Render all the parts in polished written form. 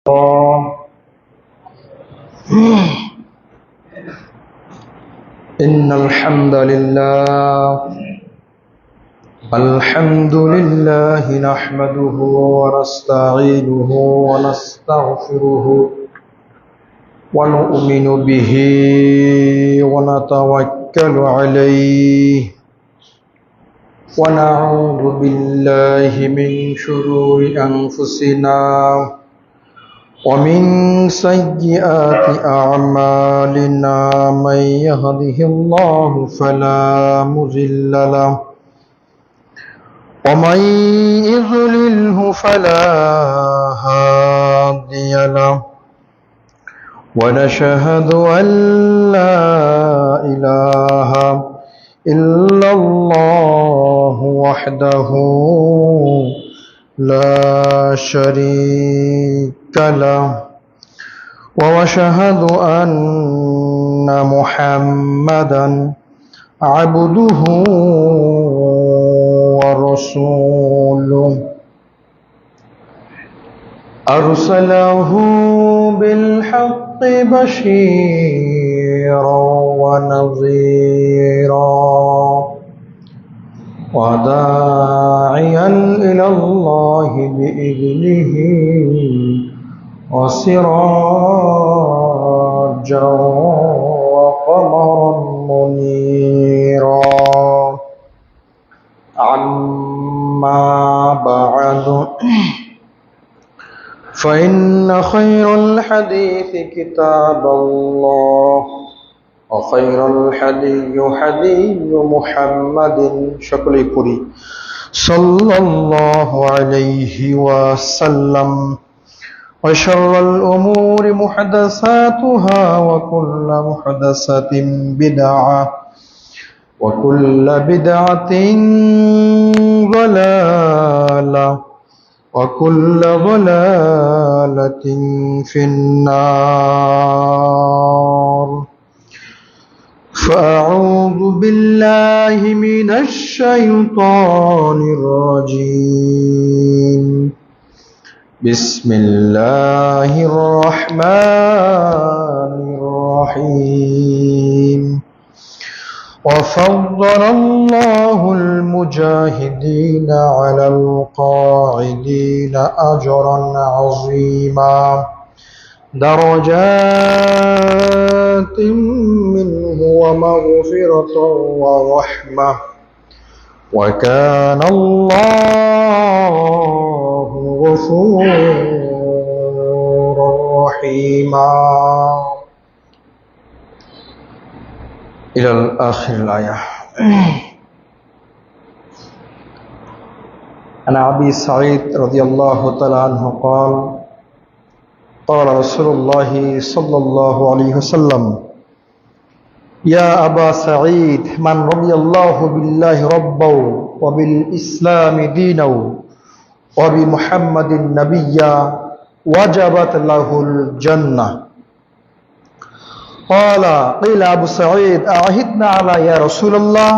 إن الحمد لله نحمده ونستعينه ونستغفره ونؤمن به ونتوكل عليه ونعوذ بالله من شرور أنفسنا ومن سيئات أعمالنا من يهده الله فلا مضل له ومن يضلله فلا هادي له ونشهد أن لا إله إلا الله وحده لا شريك له ونشهد أن محمدا عبده ورسوله أرسله بالحق بشيرا ونذيرا وداعيا إلى الله بإذنه وسراجا وقمرا منيرا أما بعد فإن خير الحديث كتاب الله وخير الحدي حدي محمد شكري كري صلى الله عليه وسلم وشر الأمور محدثاتها وكل محدثة بدعة وكل بدعة ضلالة وكل ضلالة في النار فأعوذ بالله من الشيطان الرجيم بسم الله الرحمن الرحيم وفضل الله المجاهدين على القاعدين أجرا عظيما درجات منه ومغفرة ورحمة وكان الله غفورا رحيما إلى آخر الآية. عن أبي سعيد رضي الله تعالى عنه قال قال رسول الله صلى الله عليه وسلم يا أبا سعيد من رضي الله بالله ربا وبالإسلام دينا وبمحمد نبيا وجبت له الجنة. قيل أبو سعيد أعهدنا على يا رسول الله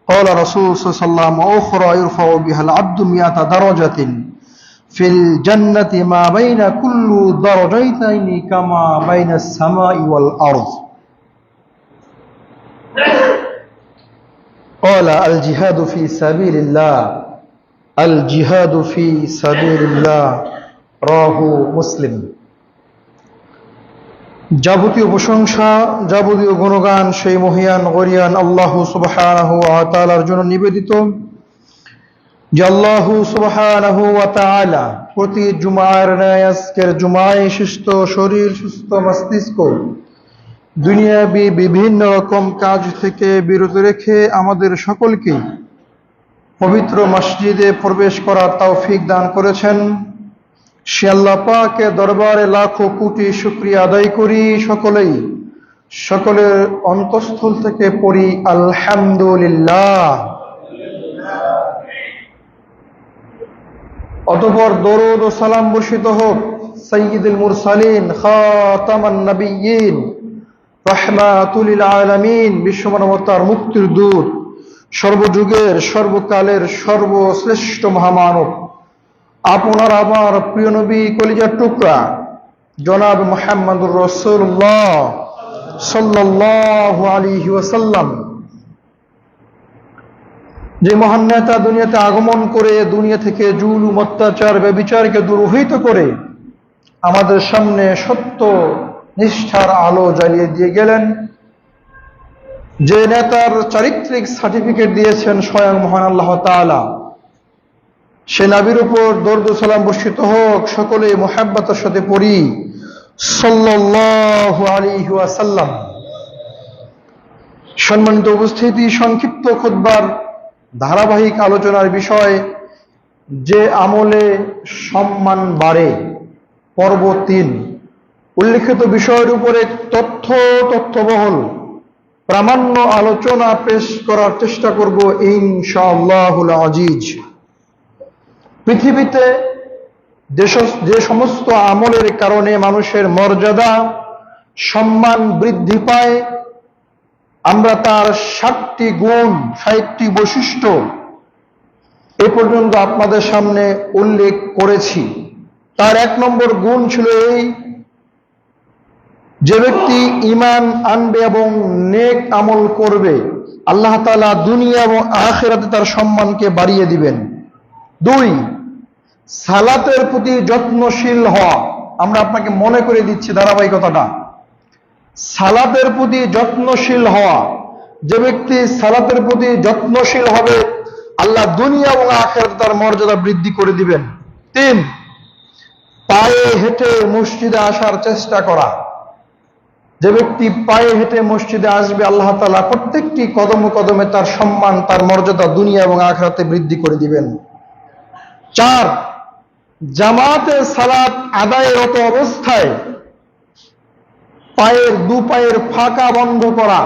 قال رسول صلى الله عليه وسلم أخرى يرفع بها العبد 100 درجة في الجنة ما بين كل درجتين كما بين السماء والأرض. قال الجهاد في سبيل الله الجهاد في سبيل الله رواه মুসলিম। যাবতীয় প্রশংসা যাবতীয় গুণগান সেই মহিয়ান গরিয়ান আল্লাহ সুবহানাহু ওয়া তাআলার জন্য নিবেদিত যে আল্লাহ সুবহানাহু ওয়া তাআলা প্রতি জুমার ন্যায় আজকের জুমায় সুস্থ শরীর সুস্থ মস্তিষ্ক দুনিয়াবি বিভিন্ন রকম কাজ থেকে বিরত রেখে আমাদের সকলকে পবিত্র মসজিদে প্রবেশ করার তৌফিক দান করেছেন। সে আল্লাহ পাকের দরবারে লাখো কোটি শুকরিয়া আদায় করি। সকলের অন্তঃস্থল থেকে পড়ি আলহামদুলিল্লাহ। অতঃপর দরুদ ও সালাম বর্ষিত হোক সাইয়্যিদুল মুরসালিন খাতামান নবিয়্যিন রাহমাতুল লিল আলামিন বিশ্বমানবতার মুক্তির দূত সর্বযুগের সর্বকালের সর্বশ্রেষ্ঠ মহামানব আপনার আমার প্রিয় নবী কলিজার টুকরা জনাব মুহাম্মদুর রাসূলুল্লাহ সাল্লাল্লাহু আলাইহি ওয়াসাল্লাম যে মহান নেতা দুনিয়াতে আগমন করে দুনিয়া থেকে জুলুম, অত্যাচার, ব্যভিচারকে দূরীভূত করে আমাদের সামনে সত্য নিষ্ঠার আলো জ্বালিয়ে দিয়ে গেলেন, যে নেতার চারিত্রিক সার্টিফিকেট দিয়েছেন স্বয়ং মহান আল্লাহ তাআলা, সে নবীর উপর দরুদ ও সালাম বর্ষিত হোক। সকলে মুহাব্বতের সাথে পড়ি সাল্লাল্লাহু আলাইহি ওয়াসাল্লাম। সম্মানিত উপস্থিতি, সংক্ষিপ্ত খুতবার ধারাবাহিক আলোচনার বিষয় যে আমলে সম্মান বাড়ে, পর্ব ৩। উল্লিখিত বিষয়ের উপরে তথ্যবহল প্রামাণ্য আলোচনা পেশ করার চেষ্টা করব ইনশাআল্লাহুল আজিজ। পৃথিবীতে যে সমস্ত আমলের কারণে মানুষের মর্যাদা, সম্মান বৃদ্ধি পায়, আমরা তার ৭টি গুণ, ৬০টি বৈশিষ্ট্য এ পর্যন্ত আপনাদের সামনে উল্লেখ করেছি। তার ১ নম্বর গুণ ছিল এই, যে ব্যক্তি ঈমান আনবে এবং নেক আমল করবে, আল্লাহ তাআলা দুনিয়া এবং আখিরাতে তার সম্মানকে বাড়িয়ে দিবেন। ২, সালাতের প্রতি যত্নশীল হওয়া। আমরা আপনাকে মনে করে দিচ্ছি ধারাবাহিকতাটা। সালাতের প্রতি যত্নশীল হওয়া, যে ব্যক্তি সালাতের প্রতি যত্নশীল হবে, আল্লাহ দুনিয়া এবং আখিরাতে তার মর্যাদা বৃদ্ধি করে দিবেন। ৩, পায়ে হেঁটে মসজিদে আসার চেষ্টা করা। যে ব্যক্তি পায়ে হেঁটে মসজিদে আসবে, আল্লাহ তাআলা প্রত্যেকটি কদমে কদমে তার সম্মান, তার মর্যাদা দুনিয়া এবং আখিরাতে বৃদ্ধি করে দিবেন। ৪, জামাতে সালাত আদায়রত অবস্থায় দু পায়ের ফাঁকা বন্ধ করা,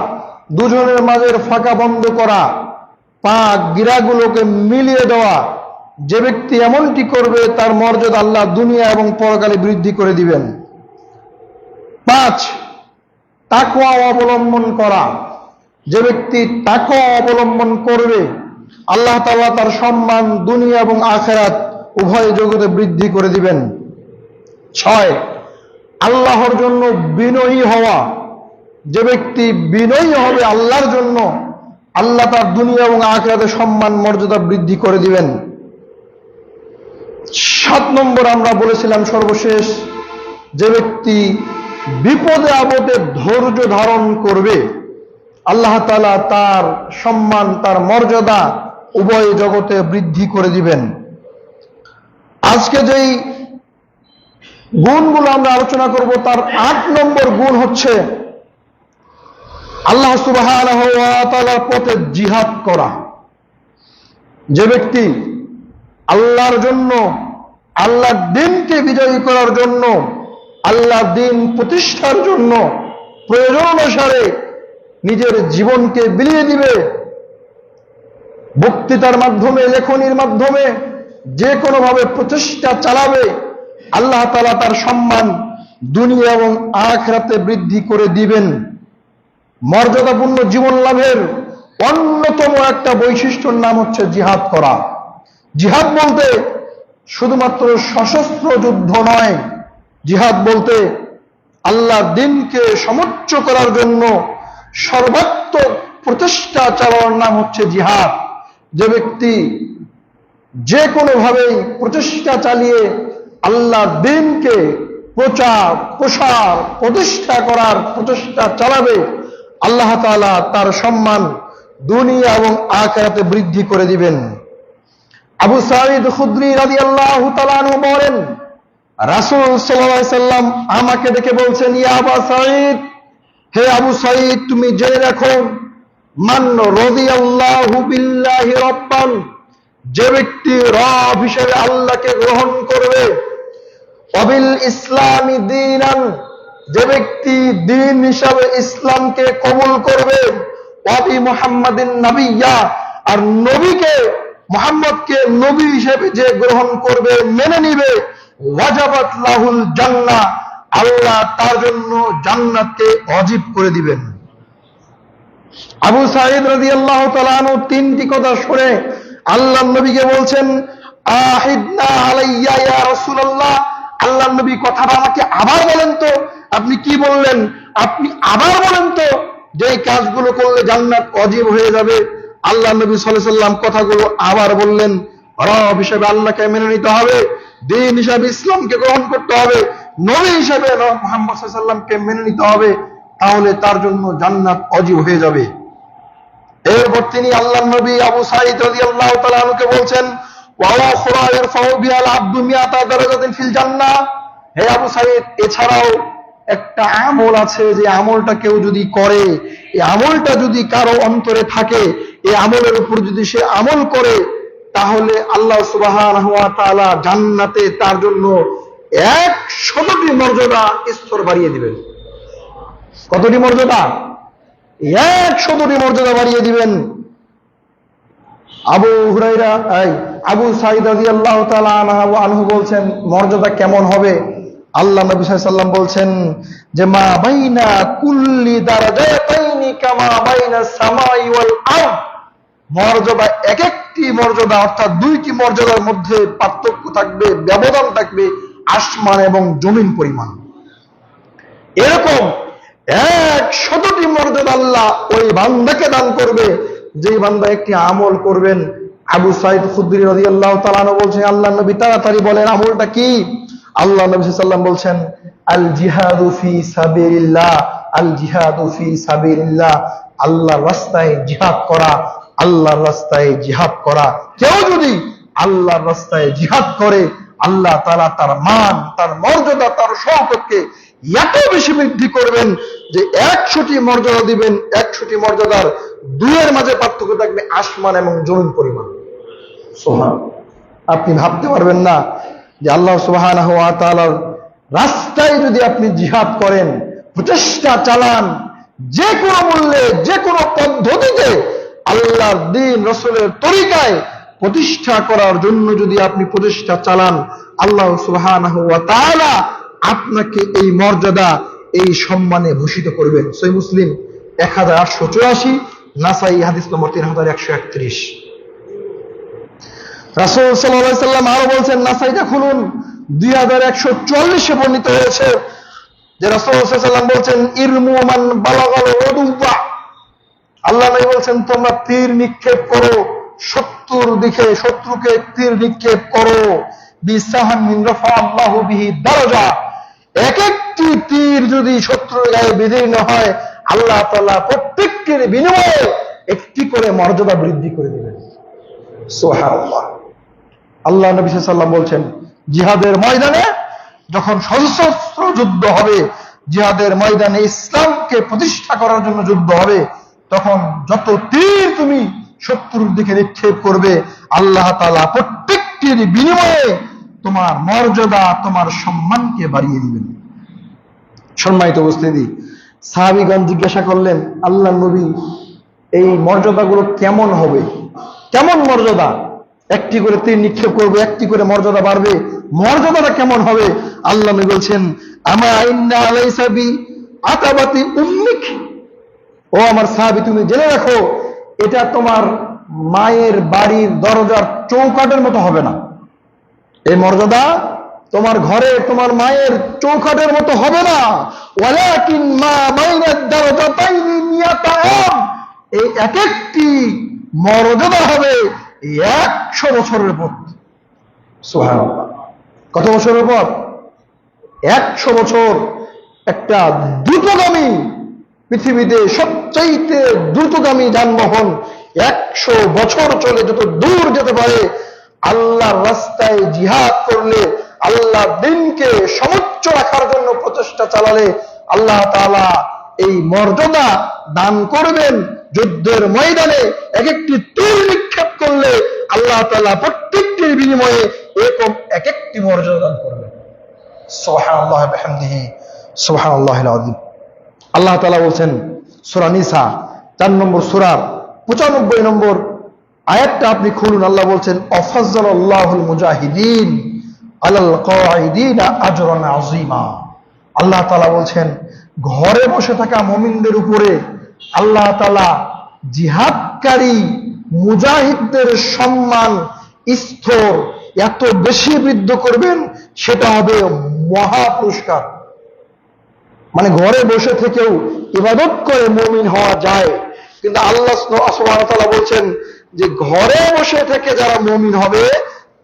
দুজনের মাঝের ফাঁকা বন্ধ করা, পা গিরাগুলোকে মিলিয়ে দেওয়া। যে ব্যক্তি এমনটি করবে, তার মর্যাদা আল্লাহ দুনিয়া এবং পরকালে বৃদ্ধি করে দিবেন। ৫, তাকওয়া অবলম্বন করা। যে ব্যক্তি তাকওয়া অবলম্বন করবে, আল্লাহ তাআলা তার সম্মান দুনিয়া এবং আখিরাত উভয় জগতে বৃদ্ধি করে দিবেন। ৬, আল্লাহর জন্য বিনয়ী হওয়া। যে ব্যক্তি বিনয়ী হবে আল্লাহর জন্য, আল্লাহ তার দুনিয়া এবং আখিরাতে সম্মান মর্যাদা বৃদ্ধি করে দিবেন। ৭ নম্বর আমরা বলেছিলাম সর্বশেষ, যে ব্যক্তি বিপদে আপদে ধৈর্য ধারণ করবে, আল্লাহ তাআলা তার সম্মান, তার মর্যাদা উভয় জগতে বৃদ্ধি করে দিবেন। আজকে যেই গুণগুলো আমরা আলোচনা করব, তার ৮ নম্বর গুণ হচ্ছে আল্লাহ সুবহানাহু ওয়া তাআলার পথে জিহাদ করা। যে ব্যক্তি আল্লাহর জন্য, আল্লাহর দ্বীনকে বিজয়ী করার জন্য, আল্লাহর দ্বীন প্রতিষ্ঠার জন্য প্রয়োজন অনুসারে নিজের জীবনকে বিলিয়ে দিবে, বক্তৃতার মাধ্যমে, লেখনীর মাধ্যমে যে কোনোভাবে প্রচেষ্টা চালাবে, আল্লাহ তাআলা তার সম্মান দুনিয়া এবং আখিরাতে বৃদ্ধি করে দিবেন। মর্যাদাপূর্ণ জীবন লাভের অন্যতম একটা বৈশিষ্ট্যর নাম হচ্ছে জিহাদ করা। জিহাদ বলতে শুধুমাত্র সশস্ত্র যুদ্ধ নয়, জিহাদ বলতে আল্লাহর দ্বীনকে সমুচ্চ করার জন্য সর্বাত্মক প্রচেষ্টা চালানোর নাম হচ্ছে জিহাদ। যে ব্যক্তি যে কোনোভাবেই প্রচেষ্টা চালিয়ে আল্লাহর দ্বীনকে প্রচার, প্রসার, প্রতিষ্ঠা করার প্রচেষ্টা চালাবে, আল্লাহ তাআলা তার সম্মান দুনিয়া এবং আখিরাতে বৃদ্ধি করে দিবেন। আবু সাঈদ খুদরি রাদিয়াল্লাহু তাআলা আনহু বলেন, রাসূল সাল্লাল্লাহু আলাইহি সাল্লাম আমাকে ডেকে বলছেন, ইয়া আবু সাঈদ, হে আবু সাঈদ, তুমি জেনে রাখো, মান রাদিয়াল্লাহু বিল্লাহি রাব্বান, যে ব্যক্তি রব হিসেবে আল্লাহকে গ্রহণ করবে, ওয়াবিল ইসলামি দীনান, যে ব্যক্তি দ্বীন হিসাবে ইসলামকে কবুল করবে, ওয়াবি মুহাম্মাদিন নাবিয়্যা, আর নবীকে, মুহাম্মদকে নবী হিসেবে যে গ্রহণ করবে, মেনে নিবে, ওয়াজাবাত লাহুল জান্নাহ, আল্লাহ তার জন্য জান্নাতকে ওয়াজিব করে দিবেন। আবু সাঈদ রাদিয়াল্লাহু তাআলা আনহু 3টি কথা শুনে আল্লাহর নবীকে বলছেন, আহিদনা আলাইয়া ইয়া রাসূলুল্লাহ, আল্লাহর নবী কথাটা আমাকে আবার বলেন তো। আপনি কি বললেন? আপনি আবার বলেন তো যে এই কাজগুলো করলে জান্নাত ওয়াজিব হয়ে যাবে। আল্লাহ নবী সাল্লাল্লাহু আলাইহি ওয়াসাল্লাম কথাগুলো আবার বললেন। রব হিসেবে আল্লাহকে মেনে নিতে হবে, দ্বীন হিসেবে ইসলামকে গ্রহণ করতে হবে, নবী হিসেবে মুহাম্মদ সাল্লাল্লাহু আলাইহি ওয়াসাল্লামকে মেনে নিতে হবে, তাহলে তার জন্য জান্নাত ওয়াজিব হয়ে যাবে। এরপর তিনি আল্লাহর নবী আবু সাঈদ রাদিয়াল্লাহু তাআলা আনহুকে বলছেন, ওয়া উখরা ইয়ারফাউ বিহাল আবদু মিয়াতা দারাজাতিন ফিল জান্নাহ। হে আবু সাঈদ, এছাড়াও একটা আমল আছে, যে আমলটা কেউ যদি করে, এই আমলটা যদি কারো অন্তরে থাকে, এই আমলের উপর যদি সে আমল করে, তাহলে আল্লাহ সুবহানাহু ওয়া তাআলা জান্নাতে তার জন্য 100টি মর্যাদা স্তর বাড়িয়ে দিবেন। কতটি মর্যাদা? 100টি মর্যাদা বাড়িয়ে দিবেন। আবু সাঈদ রাদিয়াল্লাহু তাআলা আনহু বলছেন, মর্যাদা কেমন হবে? আল্লাহ নবী সাল্লাল্লাহু আলাইহি ওয়াসাল্লাম বলছেন যে মা বাইনা কুল্লি দারাজাতাইনি কামা বাইনা সামাই ওয়াল আরদ। মর্যাদা, এক একটি মর্যাদা অর্থাৎ 2টি মর্যাদার মধ্যে পার্থক্য থাকবে, ব্যবধান থাকবে আসমান এবং জমিন পরিমাণ। এরকম 100টি মর্যাদা আল্লাহ ওই বান্দাকে দান করবে, যে বান্দা একটি আমল করবেন। আবু সাঈদ খুদরি রাদিয়াল্লাহু তাআলা আনহু বলছেন, আল্লাহ নবী তাড়াতাড়ি বলেন আমলটা কি? আল্লাহ নবী সাল্লাল্লাহু আলাইহি ওয়াসাল্লাম বলছেন, আল জিহাদু ফি সাবিলিল্লাহ, আল জিহাদু ফি সাবিলিল্লাহ, আল্লাহর রাস্তায় জিহাদ করা, আল্লাহর রাস্তায় জিহাদ করা। কেউ যদি আল্লাহর রাস্তায় জিহাদ করে, আল্লাহ তাআলা তার মান, তার মর্যাদা, তার শওকতকে এত বেশি বৃদ্ধি করবেন যে 100টি মর্যাদা দিবেন। 100টি মর্যাদার 2-এর মাঝে পার্থক্য থাকবে আসমান এবং জমিন পরিমাণ। সুবহানাল্লাহ। আপনি ভাবতে পারবেন না যে আল্লাহ সুবহানাহু ওয়া তাআলার রাস্তায় যদি আপনি জিহাদ করেন, প্রচেষ্টা চালান, যে কোনো মূল্যে, যে কোনো পদ্ধতিতে আল্লাহর দ্বীন রাসূলের তরিকায় প্রতিষ্ঠা করার জন্য যদি আপনি প্রচেষ্টা চালান, আল্লাহ সুবহানাহু ওয়া তাআলা আপনাকে এই মর্যাদা, এই সম্মানে ভূষিত করবেন। সহিহ মুসলিম 1884, নাসাই হাদিস নম্বর 3131। রাসূল সাল্লাল্লাহু আলাইহি ওয়াসাল্লাম আরো বলছেন, নাসাইটা খুলুন, 2144-এ বর্ণিত হয়েছে যে রাসূল সাল্লাল্লাহু আলাইহি ওয়াসাল্লাম বলছেন, ইরমু মান বালাগাল উদুবা। আল্লাহ নবী বলছেন, তোমরা তীর নিক্ষেপ করো, শত্রুর দিকে, শত্রুকে তীর নিক্ষেপ করো। বিসাহাম মিন রাফা আল্লাহু বিহি দারাজা। এক একটি তীর যদি শত্রুর গায়ে বিদীর্ণ হয়, আল্লাহ তাআলা প্রত্যেকটির বিনিময়ে একটি করে মর্যাদা বৃদ্ধি করে দিবেন। সুবহানাল্লাহ। আল্লাহ নবী সাল্লাল্লাহু আলাইহি ওয়াসাল্লাম বলছেন, জিহাদের ময়দানে যখন সশস্ত্র যুদ্ধ হবে, জিহাদের ময়দানে ইসলামকে প্রতিষ্ঠা করার জন্য যুদ্ধ হবে, তখন যত তীর তুমি শত্রুর দিকে নিক্ষেপ করবে, আল্লাহ তাআলা প্রত্যেকটির বিনিময়ে তোমার মর্যাদা, তোমার সম্মানকে বাড়িয়ে দিবেন। সম্মানিত উপস্থিতি, সাহাবীগণ জিজ্ঞাসা করলেন, আল্লাহ নবী, এই মর্যাদাগুলো কেমন হবে? কেমন মর্যাদা? একটি করে তীর নিক্ষেপ করবে, একটি করে মর্যাদা বাড়বে, মর্যাদাটা কেমন হবে? আল্লাহ নবী বলছেন, আমা ইন্না আলাইসা বি আতাবাতি উম্মিক। ও আমার সাহাবী, তুমি জেনে রাখো, এটা তোমার মায়ের বাড়ির দরজার চৌকাঠের মতো হবে না। এই মর্যাদা তোমার ঘরে তোমার মায়ের চৌকাঠের মতো হবে না। ওয়ালাকিন মা বাইনাদ দারাজাতাইনি মিয়াতা আম। এই এক একটি মর্যাদা হবে 100 বছরের পথ। সুবহানাল্লাহ। কত বছরের পথ? 100 বছর। একটা দ্রুতগামী, পৃথিবীতে সবচাইতে দ্রুতগামী যানবাহন 100 বছর চলে যত দূর যেতে পারে, আল্লাহর রাস্তায় জিহাদ করলে, আল্লাহ দ্বীনকে সমুচ্চ রাখার জন্য প্রচেষ্টা চালালে, আল্লাহ তাআলা এই মর্যাদা দান করবেন। যুদ্ধের ময়দানে এক একটি তীর নিক্ষেপ করলে আল্লাহ তাআলা প্রত্যেকটির বিনিময়ে এরকম এক একটি মর্যাদা দান করবেন। সুবহানাল্লাহ ওয়া বিহামদিহি, সুবহানাল্লাহিল আযীম। আল্লাহ তাআলা বলছেন সূরা নিসা 4 নম্বর সূরার 95 নম্বর আয়াতটা আপনি খুলুন। আল্লাহ বলছেন, আফাজ্জালাল্লাহুল মুজাহিদিন আলাল কাঈদিনা আজরান আযীমা। আল্লাহ তাআলা বলছেন, ঘরে বসে থাকা মুমিনদের উপরে আল্লাহ তাআলা জিহাদকারী মুজাহিদদের সম্মান স্তর এত বেশি বৃদ্ধি করবেন, সেটা হবে মহা পুরস্কার। মানে ঘরে বসে থেকেও ইবাদত করে মুমিন হওয়া যায়, কিন্তু আল্লাহ সুবহানাহু ওয়া তাআলা বলছেন যে ঘরে বসে থেকে যারা মুমিন হবে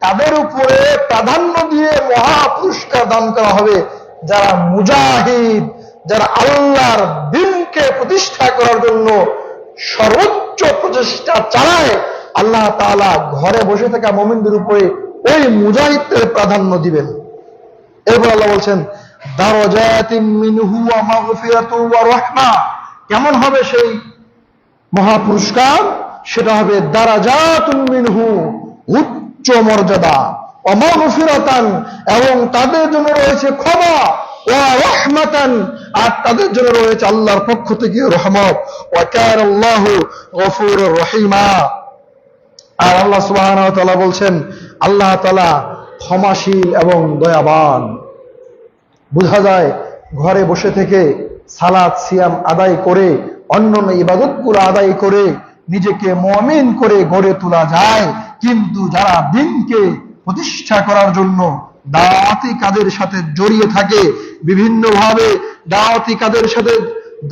তাদের উপরে প্রাধান্য দিয়ে মহা পুরস্কার দান করা হবে যারা মুজাহিদ, যারা আল্লাহর দ্বীনকে প্রতিষ্ঠা করার জন্য সর্বোচ্চ প্রচেষ্টা চালায়। আল্লাহ তাআলা ঘরে বসে থাকা মুমিনদের উপরে ওই মুজাহিদদের প্রাধান্য দিবেন। এরপর আল্লাহ বলছেন দারাজাতিম মিনহু ওয়া মাগফিরাতু ওয়া রাহমা। কেমন হবে সেই মহা পুরস্কার? সেটা হবে দারাজাতুম মিনহু, উচ্চ মর্যাদা, ওয়া মাগফিরাতান, এবং তাদের জন্য রয়েছে ক্ষমা, ওয়া রাহমাতান, আর তাদের জন্য রয়েছে আল্লাহর পক্ষ থেকে রহমত। ওয়া কানাল্লাহু গফুরুর রহিমা। আর আল্লাহ সুবহানাহু ওয়া তাআলা বলছেন আল্লাহ তাআলা ক্ষমাশীল এবং দয়াবান। বোঝা যায় ঘরে বসে থেকে সালাত সিয়াম আদায় করে, অন্যান্য ইবাদতগুলো আদায় করে নিজেকে মুমিন করে গড়ে তোলা যায়, কিন্তু যারা দ্বীনকে প্রতিষ্ঠা করার জন্য দাওয়াতি কাজের সাথে জড়িয়ে থাকে, বিভিন্নভাবে দাওয়াতি কাজের সাথে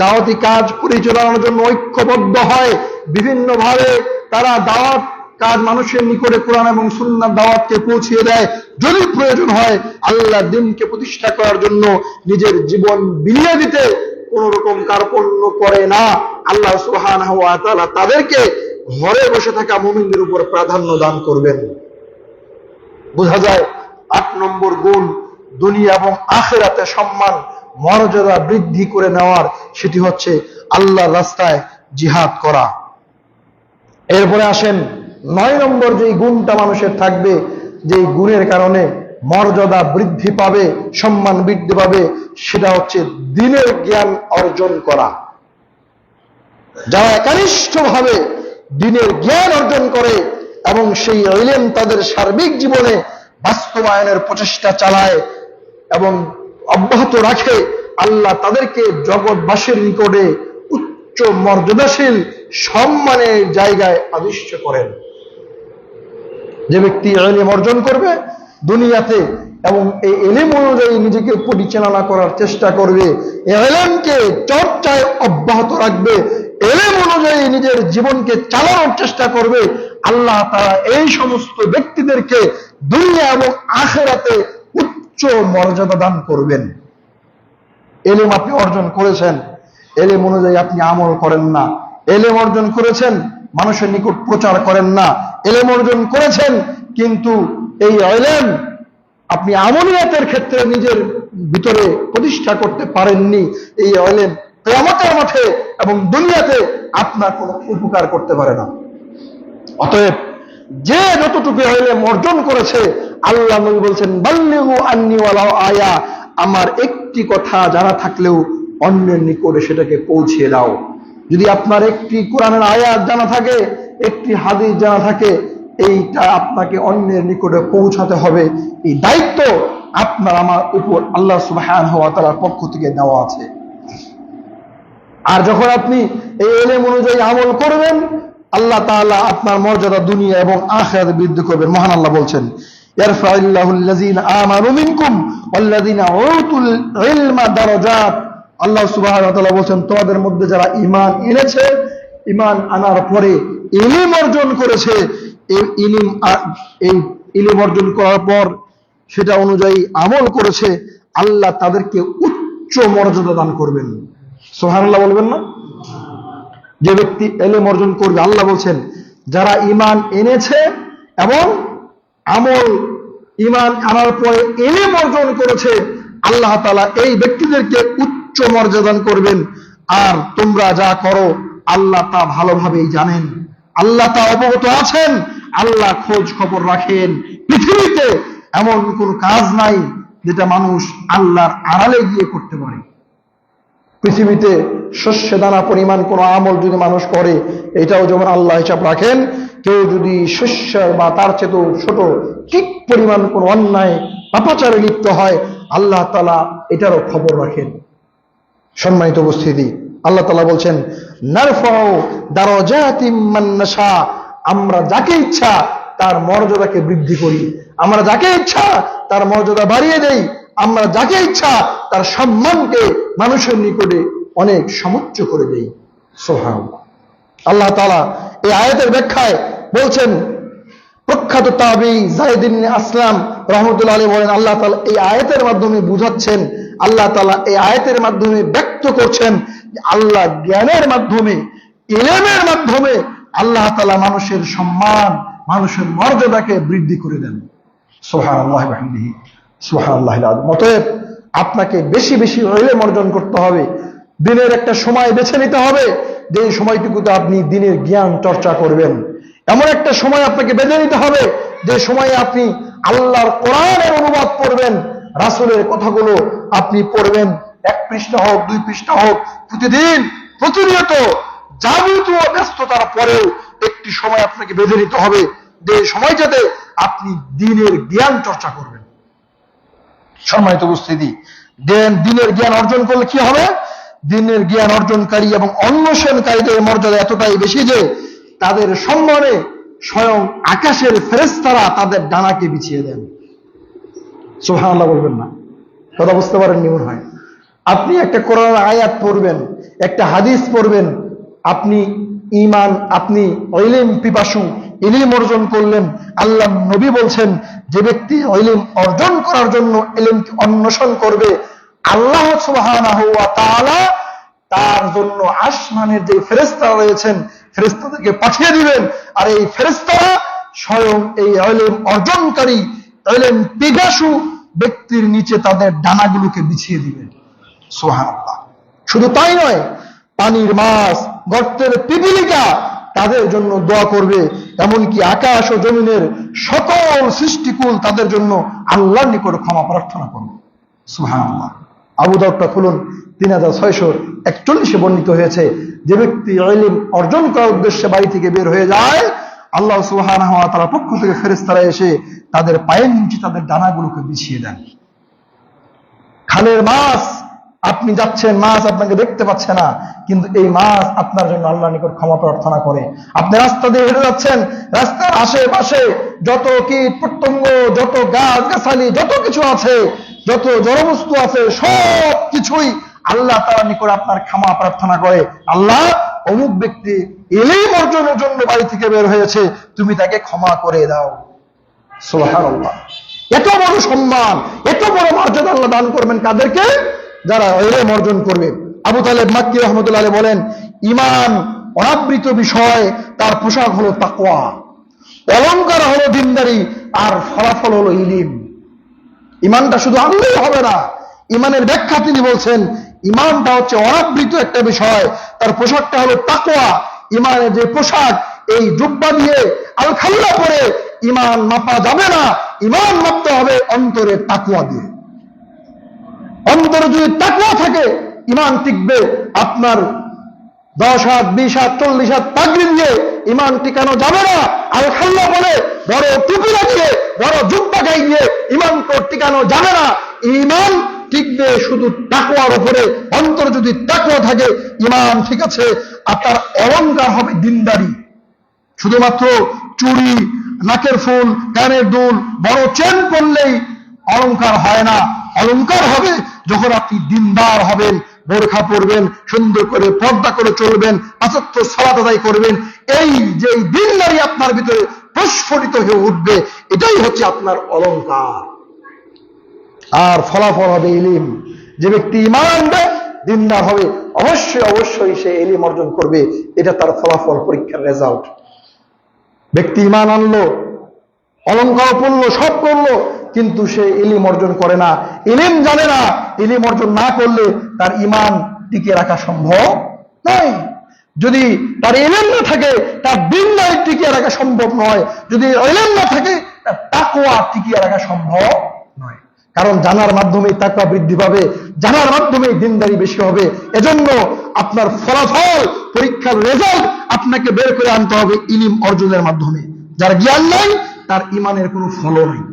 দাওয়াতি কাজ পরিচালনার জন্য ঐক্যবদ্ধ হয়, বিভিন্নভাবে তারা দাওয়াত কাজ মানুষের নিকটে কোরআন এবং সুন্নাহর দাওয়াতকে পৌঁছিয়ে দেয়, যদি প্রয়োজন হয় আল্লাহর দ্বীনকে প্রতিষ্ঠা করার জন্য নিজের জীবন বিলিয়ে দিতে কোন রকম কার্পণ্য করে না, আল্লাহ সুবহানাহু ওয়া তাআলা তাদেরকে ঘরে বসে থাকা মুমিনদের উপর প্রাধান্য দান করবেন। বোঝা যায় ৮ নম্বর গুণ দুনিয়া এবং আখিরাতে সম্মান মর্যাদা বৃদ্ধি করে নেওয়ার, সেটি হচ্ছে আল্লাহর রাস্তায় জিহাদ করা। এরপরে আসেন ৯ নম্বর যে গুণটা মানুষের থাকবে, যে গুণের কারণে মর্যাদা বৃদ্ধি পাবে, সম্মান বৃদ্ধি পাবে, সেটা হচ্ছে দ্বীনের জ্ঞান অর্জন করা। যারা একনিষ্ঠভাবে দ্বীনের জ্ঞান অর্জন করে এবং সেই ইলম তাদের সার্বিক জীবনে বাস্তবায়নের প্রচেষ্টা চালায় এবং অব্যাহত রাখে, আল্লাহ তাদেরকে জগৎবাসীর নিকটে উচ্চ মর্যাদাশীল সম্মানের জায়গায় আদিষ্ট করেন। যে ব্যক্তি ইলম অর্জন করবে দুনিয়াতে এবং এই ইলম অনুযায়ী নিজেকে পরিচালনা করার চেষ্টা করবে, এই ইলমকে চর্চায় অব্যাহত রাখবে, ইলম অনুযায়ী নিজের জীবনকে চালানোর চেষ্টা করবে, আল্লাহ তাআলা এই সমস্ত ব্যক্তিদেরকে দুনিয়া এবং আখিরাতে উচ্চ মর্যাদা দান করবেন। ইলম আপনি অর্জন করেছেন, ইলম অনুযায়ী আপনি আমল করেন না, ইলম অর্জন করেছেন মানুষের নিকট প্রচার করেন না, ইলম অর্জন করেছেন কিন্তু এই ইলম আপনি আমলিয়াতের ক্ষেত্রে নিজের ভিতরে প্রতিষ্ঠা করতে পারেননি, এই ইলম কিয়ামতের মাঠে এবং দুনিয়াতে আপনার কোনো উপকার করতে পারে না। অতএব যে যতটুকু ইলম অর্জন করেছে, আল্লাহ নবী বলছেন বাল্লিগু আন্নী ওয়ালাউ আয়া, আমার একটি কথা জানা থাকলেও অন্যের নিকটে সেটাকে পৌঁছিয়ে দাও। যদি আপনার একটি কোরআনের আয়াত জানা থাকে, একটি হাদিস জানা থাকে, এইটা আপনাকে অন্যের নিকটে পৌঁছাতে হবে। এই দায়িত্ব আপনার আমার উপর আল্লাহ সুবহানাহু ওয়া তাআলার পক্ষ থেকে দেওয়া আছে। আর যখন আপনি এই ইলম অনুযায়ী আমল করবেন, আল্লাহ তাআলা আপনার মর্যাদা দুনিয়া এবং আখিরাতে বৃদ্ধি করবেন। মহান আল্লাহ বলছেন ইয়ারফাউল্লাহুল লাযিনা আমানু মিনকুম ওয়াল্লাযিনা উতুল ইলমা দারাজাত। আল্লাহ সুবহানাহু ওয়া তাআলা বলছেন তোমাদের মধ্যে যারা ঈমান এনেছে, ঈমান আনার পরে ইলম অর্জন করেছে, এই ইলম অর্জন করার পর সেটা অনুযায়ী আমল করেছে, আল্লাহ তাদেরকে উচ্চ মর্যাদা দান করবেন। সুবহানাল্লাহ বলবেন না? যে ব্যক্তি ইলম অর্জন করবে, আল্লাহ বলছেন যারা ঈমান এনেছে এবং আমল ঈমান আনার পরে ইলম অর্জন করেছে, আল্লাহ তাআলা এই ব্যক্তিদেরকে উচ্চ মর্যাদা দান করবেন। আর তোমরা যা করো আল্লাহ তা ভালোভাবেই জানেন, আল্লাহ তা অবগত আছেন, আল্লাহ খোঁজ খবর রাখেন। পৃথিবীতে এমন কোন কাজ নাই যেটা মানুষ আল্লাহর আড়ালে গিয়ে করতে পারে। পৃথিবীতে শস্য দানা পরিমাণ কোন আমল যদি মানুষ করে, এটাও যেমন আল্লাহ হিসাব রাখেন। কেউ যদি শস্য বা তার চেয়েও ছোট ঠিক পরিমাণ কোন অন্যায় পাপাচারে লিপ্ত হয়, আল্লাহ তাআলা এটারও খবর রাখেন। সম্মানিত উপস্থিতি, আল্লাহ তাআলা বলছেন নারফাউ দারাজাতিম মান নাশা, আমরা যাকে ইচ্ছা তার মর্যাদাকে বৃদ্ধি করি, আমরা যাকে ইচ্ছা তার মর্যাদা বাড়িয়ে দেই, আমরা যাকে ইচ্ছা তার সম্মানকে মানুষের নিকটে অনেক সমুচ্চ করে দেই। সুবহানাল্লাহ। আল্লাহ তাআলা এই আয়াতের ব্যাখ্যায় বলছেন, প্রখ্যাত তাবী যায়েদ ইবনে আসলাম রাহমাতুল্লাহ আলাইহি বলেন, আল্লাহ তাআলা এই আয়াতের মাধ্যমে বুঝাচ্ছেন, আল্লাহ তাআলা এই আয়াতের মাধ্যমে ব্যক্ত করছেন যে আল্লাহ জ্ঞানের মাধ্যমে, ইলমের মাধ্যমে আল্লাহ তাআলা মানুষের সম্মান, মানুষের মর্যাদাকে বৃদ্ধি করে দেন। সুবহানাল্লাহি ওয়া বিহামদিহি সুবহানাল্লাহিল আযীম। অতএব আপনাকে বেশি বেশি ইলম অর্জন করতে হবে। দিনের একটা সময় বেছে নিতে হবে, যে সময়টুকুতে আপনি দিনের জ্ঞান চর্চা করবেন। এমন একটা সময় আপনাকে বেছে নিতে হবে যে সময়ে আপনি আল্লাহর কোরআনের অনুবাদ পড়বেন, রাসূলের কথাগুলো আপনি পড়বেন। 1 পৃষ্ঠা হোক, 2 পৃষ্ঠা হোক, প্রতিদিন প্রতিনিয়ত যাবতীয় ব্যস্ততার পরেও একটি সময় আপনাকে বেছে নিতে হবে যে সময়টাতে আপনি দিনের জ্ঞান চর্চা করবেন। সম্মানিত উপস্থিতি, দিনের জ্ঞান অর্জন করলে কি হবে? দিনের জ্ঞান অর্জনকারী এবং অন্বেষণকারীদের মর্যাদা এতটাই বেশি যে তাদের সম্মানে স্বয়ং আকাশের ফেরেশতারা তাদের ডানাকে বিছিয়ে দেন। সুবহানাল্লাহ বলবেন না? কথা বুঝতে পারেননি মনে হয়। আপনি একটা কোরআন আয়াত পড়বেন, একটা হাদিস পড়বেন, আপনি ঈমান, আপনি ইলম পিপাসু, ইলম অর্জন করলেন। আল্লাহ নবী বলছেন, যে ব্যক্তি ইলম অর্জন করার জন্য ইলমকে অন্বেষণ করবে, আল্লাহ সুবহানাহু ওয়া তাআলা তার জন্য আসমানের যে ফেরেশতারা রয়েছেন, ফেরেশতাদেরকে পাঠিয়ে দিবেন। আর এই ফেরেশতারা স্বয়ং এই ইলম অর্জনকারী, ইলম পিপাসু ব্যক্তির নিচে তাদের ডানাগুলোকে বিছিয়ে দিবেন। সুবহানাল্লাহ। শুধু তাই নয়, পানির মাছ, গর্তের পিপীলিকা তাদের জন্য দোয়া করবে। এমনকি আকাশ ও জমিনের সকল সৃষ্টিকুল তাদের জন্য আল্লাহর নিকট ক্ষমা প্রার্থনা করবে। সুবহানাল্লাহ। আবু দাউদটা খুলুন, 3641 বর্ণিত হয়েছে, যে ব্যক্তি ইলম অর্জন করার উদ্দেশ্যে বাড়ি থেকে বের হয়ে যায়, আল্লাহ সুবহানাহু ওয়া তাআলার পক্ষ থেকে ফেরেশতারা এসে তাদের পায়ের নিচে তাদের ডানাগুলোকে বিছিয়ে দেন। খালের মাছ, আপনি যাচ্ছেন, মাছ আপনাকে দেখতে পাচ্ছে না, কিন্তু এই মাছ আপনার জন্য আল্লাহর নিকট ক্ষমা প্রার্থনা করে। আপনি রাস্তা দিয়ে হেঁটে যাচ্ছেন, রাস্তার আশেপাশে যত কীট পতঙ্গ, যত গাছ গাছালি, যত কিছু আছে, যত জড়বস্তু আছে, সব কিছুই আল্লাহ তাআলার নিকট আপনার ক্ষমা প্রার্থনা করে। আল্লাহ, অমুক ব্যক্তি ইলম অর্জনের জন্য বাড়ি থেকে বের হয়েছে, তুমি তাকে ক্ষমা করে দাও। সুবহানাল্লাহ। এত বড় সম্মান, এত বড় মর্যাদা আল্লাহ দান করবেন কাদেরকে? যারা ইলম অর্জন করবে। আবু তালেব মাক্কি রাহমাতুল্লাহ আলাইহি বলেন, ঈমান অনাবৃত বিষয়, তার পোশাক হলো তাকওয়া, অলংকার হলো দিনদারি, আর ফলাফল হলো ইলম। ঈমানটা শুধু আনলেই হবে না, ঈমানের ব্যাখ্যা তিনি বলছেন, ঈমানটা হচ্ছে অনাবৃত একটা বিষয়, তার পোশাকটা হলো তাকওয়া। ঈমানের যে পোশাক, এই জুব্বা দিয়ে আল খাল্লা পরে ঈমান মাপা যাবে না, ঈমান মাপতে হবে অন্তরের তাকওয়া দিয়ে। অন্তরে যদি তাকওয়া থাকে, ঈমান টিকবে। আপনার 10 হাত, 20 হাত, 40 হাত পাগড়ি দিয়ে ঈমান টিকানো যাবে না। আল খাল্লা বলে বড় টুপি লাগিয়ে, বড় জুব্বা গায়ে দিয়ে ঈমান টিকানো যাবে না। ঈমান টিকবে শুধু তাকওয়ার উপরে। অন্তরে যদি তাকওয়া থাকে, ঈমান ঠিক আছে। আর তার অলংকার হবে দিনদারি। শুধুমাত্র চুড়ি, নাকের ফুল, কানের দুল, বড় চেন পরলেই অলংকার হয় না। অলংকার হবে যখন আপনি দিনদার হবেন, বোরখা পরবেন, সুন্দর করে পর্দা করে চলবেন, 5 ওয়াক্ত সালাত আদায় করবেন। এই যে দিনদারি আপনার ভিতরে প্রস্ফুটিত হয়ে উঠবে, এটাই হচ্ছে আপনার অলংকার। আর ফলাফল হবে ইলম। যে ব্যক্তি ঈমান আনবে, দিনদার হবে, অবশ্যই অবশ্যই সে ইলম অর্জন করবে। এটা তার ফলাফল, পরীক্ষার রেজাল্ট। ব্যক্তি ঈমান আনলো, অলংকার পড়লো, সব করলো, কিন্তু সে ইলম অর্জন করে না, ইলম জানে না। ইলম অর্জন না করলে তার ঈমান টিকে রাখা সম্ভব নয়। যদি তার ইলম না থাকে, তার দিনদারি টিকিয়ে রাখা সম্ভব নয়। যদি ইলম না থাকে, তার তাকওয়া টিকিয়ে রাখা সম্ভব নয়। কারণ জানার মাধ্যমেই তাকওয়া বৃদ্ধি পাবে, জানার মাধ্যমেই দিনদারি বেশি হবে। এজন্য আপনার ফলাফল, পরীক্ষার রেজাল্ট আপনাকে বের করে আনতে হবে ইলম অর্জনের মাধ্যমে। যার জ্ঞান নাই, তার ঈমানের কোনো ফলও নাই।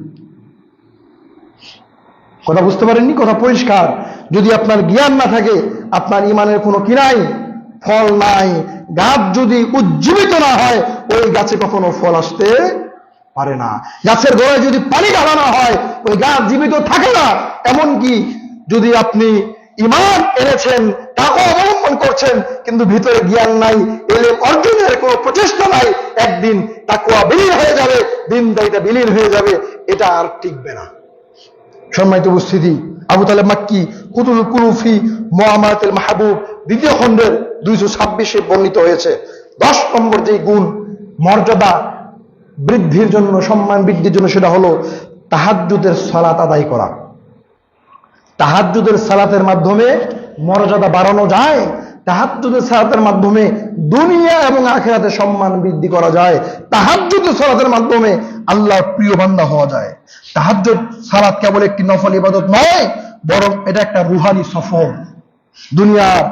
কথা বুঝতে পারেননি? কথা পরিষ্কার। যদি আপনার জ্ঞান না থাকে, আপনার ঈমানের কোনো কি নাই, ফল নাই। গাছ যদি উজ্জীবিত না হয়, ওই গাছে কখনো ফল আসতে পারে না। গাছের গোড়ায় যদি পানি ঢালানো হয় ওই গাছ জীবিত থাকে না। এমনকি যদি আপনি ঈমান এনেছেন, তাকে অবলম্বন করছেন, কিন্তু ভিতরে জ্ঞান নাই, এলেম অর্জনের কোনো প্রচেষ্টা নাই, একদিন তাকওয়া বিলীন হয়ে যাবে, দিনদারিতা বিলীন হয়ে যাবে, এটা আর টিকবে না। সম্মানিত উপস্থিতি, আবু তালেব মাক্কি কুতুল কুলুফি মুআমারাতুল মাহবুব দ্বিতীয় খণ্ডের 226-এ বর্ণিত হয়েছে। 10 নম্বর যে গুণ মর্যাদা বৃদ্ধির জন্য, সম্মান বৃদ্ধির জন্য, সেটা হলো তাহাজ্জুদের সালাত আদায় করা। তাহাজ্জুদের সালাতের মাধ্যমে মর্যাদা বাড়ানো যায়। তাহাজ্জুদের সালাতের মাধ্যমে দুনিয়া এবং আখিরাতে সম্মান বৃদ্ধি করা যায়। তাহাজ্জুদের সালাতের মাধ্যমে আল্লাহর প্রিয় বান্দা হওয়া যায়। তাহাজ্জুদ সালাত কেবল একটি নফল ইবাদত নয়, বরং এটা একটা রুহানি সফর। দুনিয়ার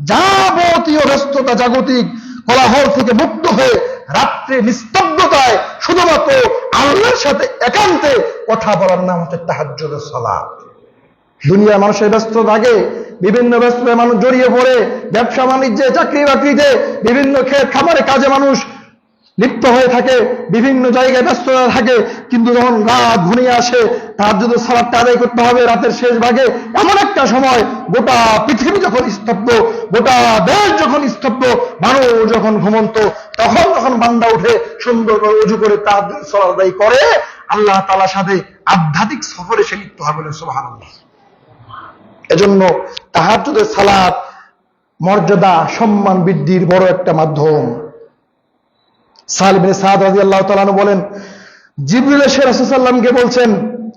যাবতীয় ব্যস্ততা, জাগতিক কোলাহল থেকে মুক্ত হয়ে রাত্রে নিস্তব্ধতায় শুধুমাত্র আল্লাহর সাথে একান্তে কথা বলার নাম হচ্ছে তাহাজ্জুদের সালাত। দুনিয়ার মানুষের ব্যস্ত থাকে, বিভিন্ন ব্যস্ততায় মানুষ জড়িয়ে পড়ে, ব্যবসা বাণিজ্যে, চাকরি বাকরিতে, বিভিন্ন ক্ষেত খামারে কাজে মানুষ লিপ্ত হয়ে থাকে, বিভিন্ন জায়গায় ব্যস্ততা থাকে। কিন্তু যখন রাত ঘনিয়ে আসে, তাহাজ্জুদের সালাতটা আদায় করতে হবে রাতের শেষ ভাগে। এমন একটা সময় গোটা পৃথিবী যখন স্তব্ধ, গোটা দেশ যখন স্তব্ধ, মানুষ যখন ঘুমন্ত, তখন যখন বান্দা উঠে সুন্দর করে ওযু করে তাহাজ্জুদের সালাত আদায় করে, আল্লাহ তাআলার সাথে আধ্যাত্মিক সফরে সে লিপ্ত হবে। সুবহানাল্লাহ। এজন্য তাহাজ্জুদের সালাত মর্যাদা সম্মান বৃদ্ধির বড় একটা মাধ্যম। সাহেল ইবনে সাদ রাদিয়াল্লাহু তাআলা আনহু বলেন, জিবরিল এসে রাসূল সাল্লাল্লাহু আলাইহি ওয়াসাল্লামকে বলছেন,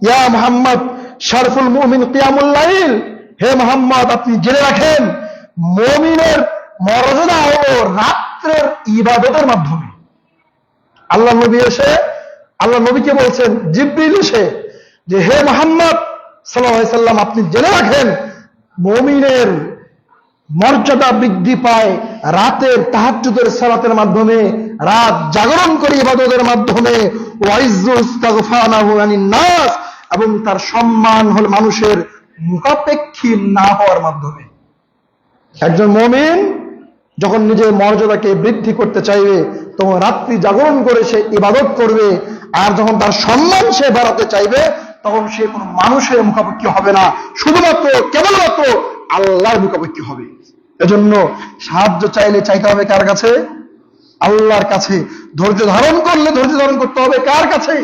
ইয়া মুহাম্মদ শারফুল মুমিন কিয়ামুল লাইল, হে মুহাম্মদ আপনি জেনে রাখেন মুমিনের মর্যাদা হলো রাতের ইবাদতের মাধ্যমে। আল্লাহ নবীকে বলছেন জিবরিল এসে যে, হে মুহাম্মদ সাল্লাল্লাহু আলাইহি ওয়াসাল্লাম আপনি জেনে রাখেন মুমিনের মর্যাদা বৃদ্ধি পায় রাতের তাহাজ্জুদের সালাতের মাধ্যমে, রাত জাগরণ করে ইবাদতের মাধ্যমে, এবং তার সম্মান হল মানুষের মুখাপেক্ষী না হওয়ার মাধ্যমে। একজন মুমিন যখন নিজের মর্যাদাকে বৃদ্ধি করতে চাইবে তখন রাত্রি জাগরণ করে সে ইবাদত করবে, আর যখন তার সম্মান সে বাড়াতে চাইবে তখন সে কোনো মানুষের মুখাপেক্ষী হবে না, শুধুমাত্র কেবলমাত্র আল্লাহর মুখাপেক্ষী হবে। এজন্য সাহায্য চাইতে হবে কার কাছে? আল্লাহর কাছে। ধৈর্য ধারণ করলে ধৈর্য ধারণ করতে হবে কার কাছে?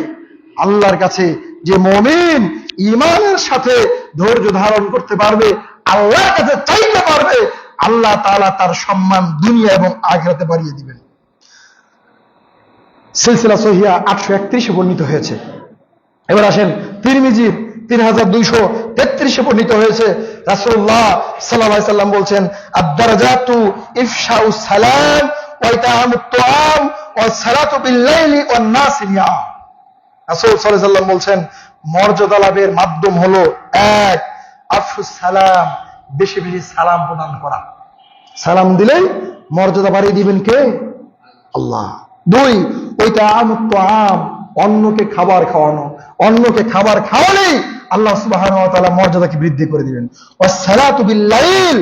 আল্লাহর কাছে। যে মুমিন ঈমানের সাথে ধৈর্য ধারণ করতে পারবে, আল্লাহর কাছে চাইতে পারবে, আল্লাহ তাআলা তার সম্মান দুনিয়া এবং আখিরাতে বাড়িয়ে দিবেন। সিলসিলা সহিহা 831-এ বর্ণিত হয়েছে। এবার আসেন তিরমিজির 3233-এ বর্ণিত হয়েছে। রাসূলুল্লাহ সাল্লাল্লাহু আলাইহি ওয়াসাল্লাম বলছেন, আদ-দারাজাতু ইফশাউস সালাম ওয়া ইতামুত তুআম ওয়া সালাতু বিল-লাইলি ওয়ান নাস নিয়াম। রাসূল সাল্লাল্লাহু আলাইহি ওয়াসাল্লাম বলছেন মর্যাদা লাভের মাধ্যম হলো 1, আফশুস সালাম, বেশি বেশি সালাম প্রদান করা। সালাম দিলেই মর্যাদা বাড়িয়ে দিবেন কে? আল্লাহ। 2, ওয়া ইতামুত তুআম, অন্যকে খাবার খাওয়ানো। অন্যকে খাবার খাওয়ালেই আল্লাহ সুবহানাহু ওয়া তাআলা মর্যাদাকে বৃদ্ধি করে দিবেন। ওয়াস সালাতু বিল-লাইল,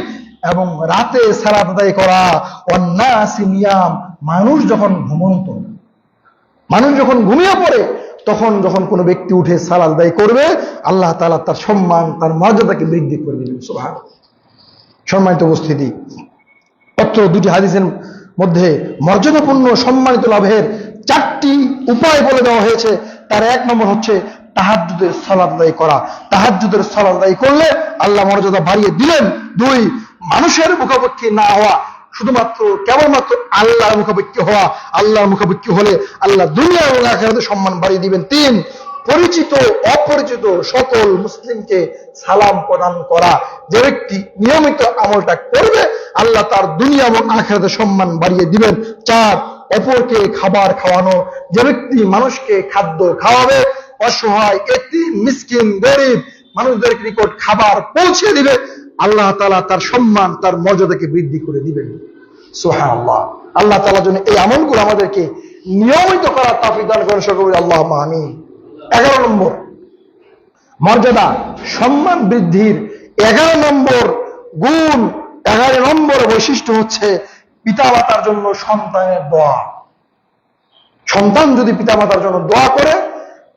এবং রাতে সালাত আদায় করা। ওয়ান নাস নিয়াম, মানুষ যখন ঘুমন্ত, মানুষ যখন ঘুমিয়ে পড়ে, তখন যখন কোনো ব্যক্তি উঠে সালাত আদায় করবে, আল্লাহ তাআলা তার সম্মান, তার মর্যাদাকে বৃদ্ধি করে দিবেন। সুবহানাল্লাহ। সম্মানিত উপস্থিতি, অত্র দুটি হাদিসের মধ্যে মর্যাদাপূর্ণ সম্মানিত লাভের 4টি উপায় বলে দেওয়া হয়েছে। তার 1 নম্বর হচ্ছে তাহাজ্জুদের সালাত আদায় করা। তাহাজ্জুদের সালাত আদায় করলে আল্লাহ মর্যাদা বাড়িয়ে দিলেন। 2, মানুষের মুখাপেক্ষী না হওয়া, শুধুমাত্র কেবলমাত্র আল্লাহর মুখাপেক্ষী হওয়া। আল্লাহর মুখাপেক্ষী হলে আল্লাহ দুনিয়া এবং আখিরাতে সম্মান বাড়িয়ে দিবেন। 3, পরিচিত অপরিচিত সকল মুসলিমকে সালাম প্রদান করা। যে ব্যক্তি নিয়মিত আমলটা করবে আল্লাহ তার দুনিয়া এবং আখিরাতে সম্মান বাড়িয়ে দিবেন। 4, অপরকে খাবার খাওয়ানো। যে ব্যক্তি মানুষকে খাদ্য খাওয়াবে, অসহায়, এতিম, মিসকিন, গরিব মানুষদের নিকট খাবার পৌঁছে দিবে, আল্লাহ তাআলা তার সম্মান, তার মর্যাদাকে বৃদ্ধি করে দিবেন। সুবহানাল্লাহ। আল্লাহ তাআলা যেন এই আমলগুলো আমাদেরকে নিয়মিত করার তৌফিক দান করেন, সকলে বলি আল্লাহুম্মা আমিন। 11 নম্বর মর্যাদা সম্মান বৃদ্ধির 11 নম্বর গুণ, 11 নম্বর বৈশিষ্ট্য হচ্ছে পিতামাতার জন্য সন্তানের দোয়া। সন্তান যদি পিতামাতার জন্য দোয়া করে,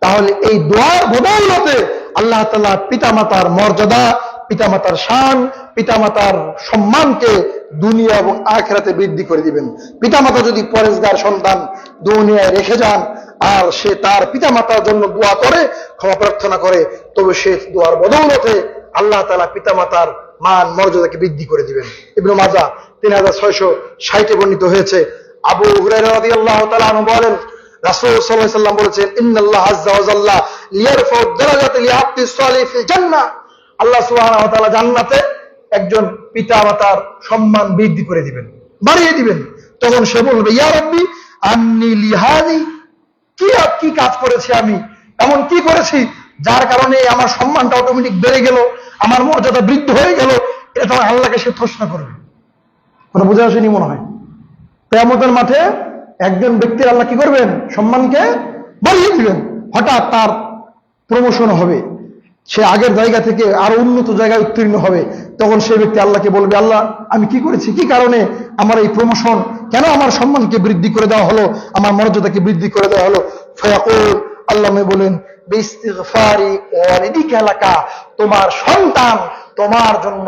তাহলে এই দোয়ার বদৌলতে আল্লাহ তাআলা পিতামাতার মর্যাদা, পিতামাতার শান, পিতামাতার সম্মানকে দুনিয়া এবং আখিরাতে বৃদ্ধি করে দিবেন। পিতামাতা যদি পরেজগার সন্তান দুনিয়ায় রেখে যান আর সে তার পিতামাতার জন্য দোয়া করে, ক্ষমা প্রার্থনা করে, তবে সে দোয়ার বদৌলতে আল্লাহ তাআলা পিতামাতার মান মর্যাদাকে বৃদ্ধি করে দিবেন। ইবনে মাজাহ 3660 বর্ণিত হয়েছে। আবু হুরায়রা রাদিয়াল্লাহু তাআলা আনহু বলেন, রাসূল সাল্লাল্লাহু আলাইহি ওয়াসাল্লাম বলেছেন, ইন্নাল্লাহ আযজা ওয়া জাল্লা লিয়ারফাউ দারাজাতি লিআবদি সালিহ ফিল জান্নাহ। আল্লাহ সুবহানাহু ওয়া তাআলা জান্নাতে একজন পিতামাতার সম্মান বৃদ্ধি করে দিবেন, বাড়িয়ে দিবেন। তখন সে বলবে, ইয়া রাব্বি আন্নি লিহাদি, কি কাজ করেছি আমি, এমন কি করেছি যার কারণে আমার সম্মানটা অটোমেটিক বেড়ে গেল, আমার মর্যাদা বৃদ্ধি হয়ে গেল। এটা তখন আল্লাহকে সে প্রশ্ন করবে। কোনো বোঝা আসেনি মনে হয়? কিয়ামতের মাঠে একজন ব্যক্তির আল্লাহ কি করবেন? সম্মানকে বাড়িয়ে দিবেন। হঠাৎ তার প্রমোশন হবে, সে আগের জায়গা থেকে আরো উন্নত জায়গায় উত্তীর্ণ হবে। তখন সেই ব্যক্তি আল্লাহকে বলবে, আল্লাহ আমি কি করেছি, কি কারণে আমার এই প্রমোশন, কেন আমার সম্মানকে বৃদ্ধি করে দেওয়া হলো, আমার মর্যাদাকে বৃদ্ধি করে দেওয়া হলো? ফায়াকুল, আল্লাহ বলেন, বিইস্তিগফারি ওয়ালিদিকা লাকা, তোমার সন্তান তোমার জন্য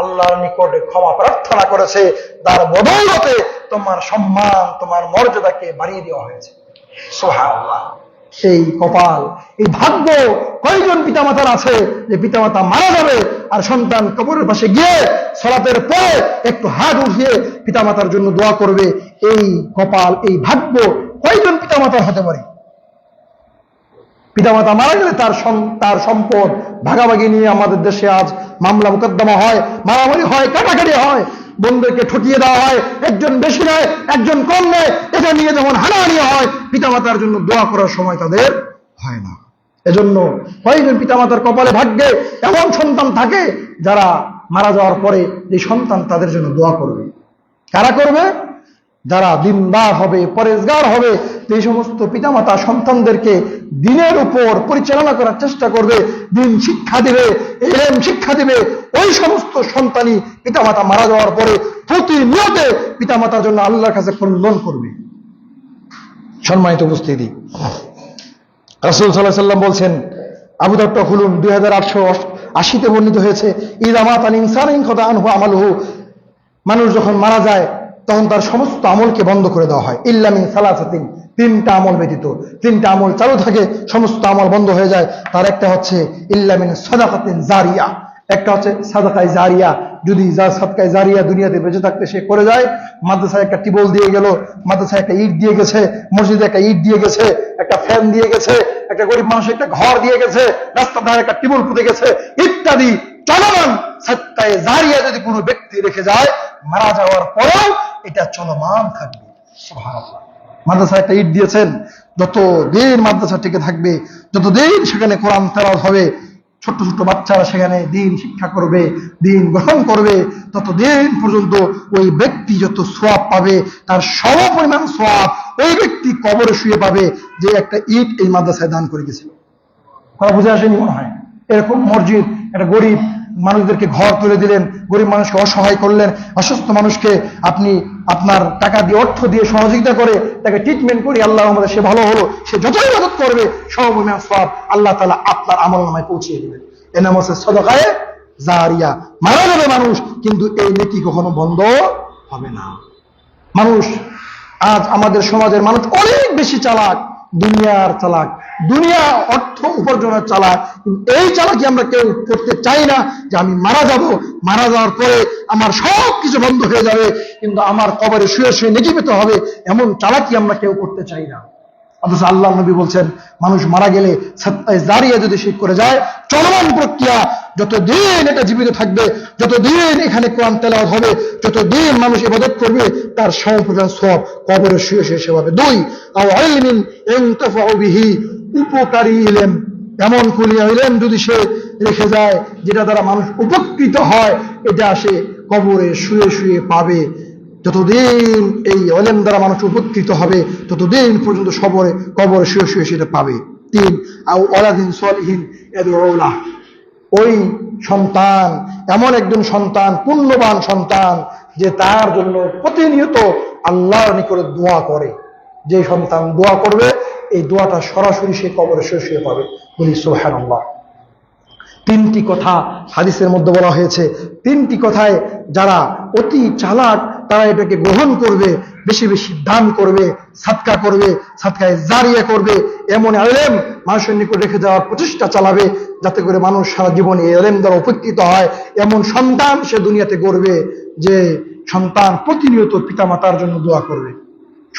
আল্লাহর নিকটে ক্ষমা প্রার্থনা করেছে, তার বদৌলতে তোমার সম্মান, তোমার মর্যাদাকে বাড়িয়ে দেওয়া হয়েছে। সুবহানাল্লাহ। সেই কপাল, এই ভাগ্য কয়জন পিতামাতার আছে যে পিতামাতা মারা যাবে আর সন্তান কবরের পাশে গিয়ে সালাতের পরে একটু হাত উঠিয়ে পিতামাতার জন্য দোয়া করবে? এই কপাল, এই ভাগ্য কয়জন পিতামাতার হতে পারে? পিতামাতা মারা গেলে তার সম্পদ ভাগাভাগি নিয়ে আমাদের দেশে আজ মামলা মোকদ্দমা হয়, মারামারি হয়, কাটাকাটি হয়, বন্ধুকে ঠকিয়ে দেওয়া হয়, একজন বেশি নেয় একজন কম নেয়, এটা নিয়ে যেমন হানাহানি হয়, পিতামাতার জন্য দোয়া করার সময় তাদের হয় না। এজন্য কয়েকজন পিতামাতার কপালে ভাগ্যে এমন সন্তান থাকে যারা মারা যাওয়ার পরে এই সন্তান তাদের জন্য দোয়া করবে। কারা করবে? যারা দিনদার হবে, পরেজগার হবে, এই সমস্ত পিতামাতা সন্তানদেরকে দিনের উপর পরিচালনা করার চেষ্টা করবে, দিন শিক্ষা দিবে, ইলম শিক্ষা দিবে। ওই সমস্ত সন্তানই পিতামাতা মারা যাওয়ার পরে প্রতিনিয়ত পিতামাতার জন্য আল্লাহর কাছে ক্রন্দন করবে। সম্মানিত উপস্থিতি, রাসূল সাল্লাল্লাহু আলাইহি ওয়াসাল্লাম বলছেন, আবু দাউদ খুলুন 2880 বর্ণিত হয়েছে, ইযা মাতাল ইনসানু ইনকাতা আনহু আমালুহু, মানুষ যখন মারা যায় তখন তার সমস্ত আমলকে বন্ধ করে দেওয়া হয়, ইল্লা মিন সালাসাতিন, 3টা আমল ব্যতীত। 3টা আমল চালু থাকে, সমস্ত আমল বন্ধ হয়ে যায়। তার একটা হচ্ছে ইল্লা মিন সাদাকাতিন জারিয়া, একটা হচ্ছে সাদাকায়ে জারিয়া। যদি যা সাদকায়ে জারিয়া দুনিয়াতে বেঁচে থাকতে সে করে যায়, মাদ্রাসায় একটা টিবল দিয়ে গেল, মাদ্রাসায় একটা ইট দিয়ে গেছে, মসজিদে একটা ইট দিয়ে গেছে, একটা ফ্যান দিয়ে গেছে, একটা গরিব মানুষ একটা ঘর দিয়ে গেছে, রাস্তার ধারে একটা টিবল পুঁতে গেছে, ইত্যাদি চলমান সাদকায়ে জারিয়া যদি কোনো ব্যক্তি রেখে যায়, মারা যাওয়ার পরেও এটা চলমান থাকবে। সুবহানাল্লাহ। মাদ্রাসায় একটা ইট দিয়েছেন, যতদিন মাদ্রাসা টিকে থাকবে, যতদিন সেখানে কোরআন তেলাওয়াত হবে, ছোট্ট ছোট্ট বাচ্চারা সেখানে দিন শিক্ষা করবে, দিন গ্রহণ করবে, ততদিন পর্যন্ত ওই ব্যক্তি যত সওয়াব পাবে তার সমপরিমাণ সওয়াব ওই ব্যক্তি কবরে শুয়ে পাবে যে একটা ইট এই মাদ্রাসায় দান করে গেছিল। কথা বুঝে আসেনি মনে হয়? এরকম মসজিদ, একটা গরিব মানুষদেরকে ঘর তুলে দিলেন, গরিব মানুষকে অসহায় করলেন, অসুস্থ মানুষকে আপনি আপনার টাকা দিয়ে, অর্থ দিয়ে সহযোগিতা করে তাকে ট্রিটমেন্ট করে আল্লাহ আমাদের সে ভালো হলো, সে যতই ইবাদত করবে সমপরিমাণ সওয়াব আল্লাহ তাআলা আপনার আমলনামায় পৌঁছিয়ে দিবেন। এর নাম হচ্ছে সাদাকায়ে জারিয়া। মারা যাবে মানুষ, কিন্তু এই নেকি কখনো বন্ধ হবে না। মানুষ, আজ আমাদের সমাজের মানুষ অনেক বেশি চালাক, দুনিয়ার চালাক, দুনিয়া অর্থ উপার্জনের চালাক। কিন্তু এই চালাকি আমরা কেউ করতে চাই না যে আমি মারা যাব, মারা যাওয়ার পরে আমার সব কিছু বন্ধ হয়ে যাবে, কিন্তু আমার কবরে শুয়ে শুয়ে নেকি পেতে হবে, এমন চালাকি আমরা কেউ করতে চাই না। অথচ আল্লাহ নবী বলছেন, মানুষ মারা গেলে সাদকায়ে জারিয়া যদি সে করে যায়, চলমান প্রক্রিয়া, যতদিন এটা জীবিত থাকবে, যতদিন এখানে কোরআন তেলাওয়াত হবে, যতদিন মানুষ ইবাদত করবে, তার সমপরিমাণ সওয়াব কবরে শুয়ে শুয়ে সে পাবে। 2, আও ইলমিন ইনতাফাউ বিহি, উপকারী ইলম, এমন কোন ইলম যদি সে রেখে যায় যেটা দ্বারা মানুষ উপকৃত হয়, এটা সে কবরে শুয়ে শুয়ে পাবে। যতদিন এই ইলম দ্বারা মানুষ উপকৃত হবে, ততদিন পর্যন্ত কবরে শুয়ে শুয়ে সেটা পাবে। 3, আও ওয়ালাদিন সালিহিন ইয়াদউ লাহ, ওই সন্তান, এমন একজন সন্তান, পুণ্যবান সন্তান যে তার জন্য প্রতিনিয়ত আল্লাহর নিকটে দোয়া করে। যে সন্তান দোয়া করবে এই দোয়াটা সরাসরি সে কবরে শুয়ে পাবে। বলি সুবহানাল্লাহ। তিনটি কথা হাদিসের মধ্যে বলা হয়েছে। তিনটি কথায় যারা অতি চালাক তারা এটাকে গ্রহণ করবে, বেশি বেশি দান করবে, সাদকা করবে, সাদকায়ে জারিয়া করবে, এমন ইলম মানুষের নিকট রেখে যাওয়ার প্রচেষ্টা চালাবে যাতে করে মানুষ সারা জীবন এই ইলম দ্বারা উপকৃত হয়। এমন সন্তান সে দুনিয়াতে গড়বে যে সন্তান প্রতিনিয়ত পিতামাতার জন্য দোয়া করবে।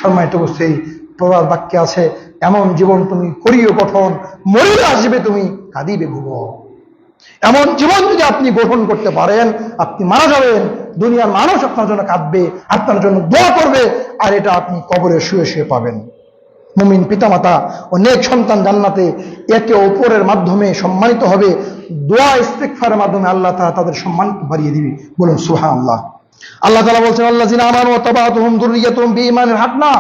সম্মানিত সেই প্রবাদ বাক্যে আছে, এমন জীবন তুমি করিও গঠন, মরিলে আসবে তুমি কাঁদিবে ভুবন। এমন জীবন যদি আপনি গঠন করতে পারেন, আপনি মারা যাবেন, দুনিয়ার মানুষ আপনার জন্য কাঁদবে, আপনার জন্য দোয়া করবে, আর এটা আপনি কবরে শুয়ে শুয়ে পাবেন। মুমিন পিতামাতা ও নেক সন্তান জান্নাতে একে অপরের মাধ্যমে সম্মানিত হবে। দোয়া ইস্তিগফারের মাধ্যমে আল্লাহ তাআলা তাদের সম্মান বাড়িয়ে দিবে। বলুন সুবহানাল্লাহ। আল্লাহ তাআলা বলছেন, আল্লাযিনা আমানু ওয়া তাবাআতুহুম যুররিয়াতুহুম বিঈমানিন হাকনা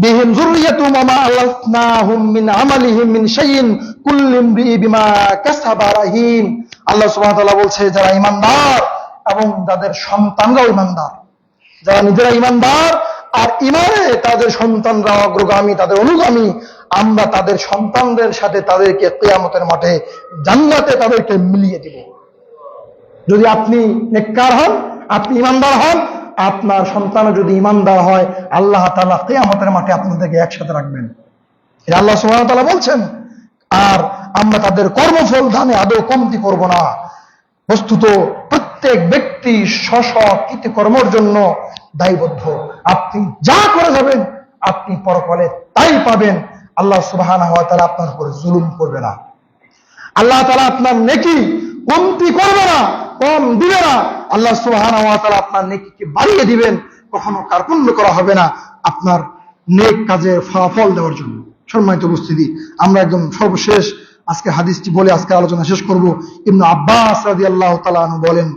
বিহিম যুররিয়াতুহুম ওয়া মা আল্লাফনাহুম মিন আমালিহিম মিন শাইইন কুল্লু ইমরিইন বিমা কাসাবা রাহিন। আল্লাহ সুবহানাহু ওয়া তাআলা বলছে, যারা ঈমানদার এবং যাদের সন্তানরাও ঈমানদার, যারা নিজেরা ঈমানদার আর ঈমানে তাদের সন্তানরা অগ্রগামী, তাদের অনুগামী, আমরা তাদের সন্তানদের সাথে তাদেরকে কিয়ামতের মাঠে জান্নাতে তাদেরকে মিলিয়ে দেব। যদি আপনি নেককার হন, আপনি ঈমানদার হন, আপনার সন্তানও যদি ঈমানদার হয়, আল্লাহ তাআলা কিয়ামতের মাঠে আপনাদেরকে একসাথে রাখবেন। এটা আল্লাহ সুবহানাহু ওয়া তাআলা বলছেন। আর আমরা তাদের কর্মফল দানে আদৌ কমতি করব না। বস্তুত প্রত্যেক ব্যক্তি স্ব-স্ব কৃতকর্মের জন্য দায়বদ্ধ। আপনি যা করে যাবেন আপনি পরকালে তাই পাবেন। আল্লাহ সুবহানাহু ওয়া তাআলা আপনার উপর জুলুম করবে না। আল্লাহ তাআলা আপনার নেকি কমতি করবে না, কম দিবে না। আল্লাহ সুবহানাহু ওয়া তাআলা আপনার নেকিকে বাড়িয়ে দিবেন। কখনো কার্পণ্য করা হবে না আপনার নেক কাজের ফলাফল দেওয়ার জন্য। সম্মানিত উপস্থিতি, আমরা একদম সর্বশেষ আজকে হাদিসটি বলে আজকে আলোচনা শেষ করব। ইবনে আব্বাস রাদিয়াল্লাহু তাআলা আনহু বলেন,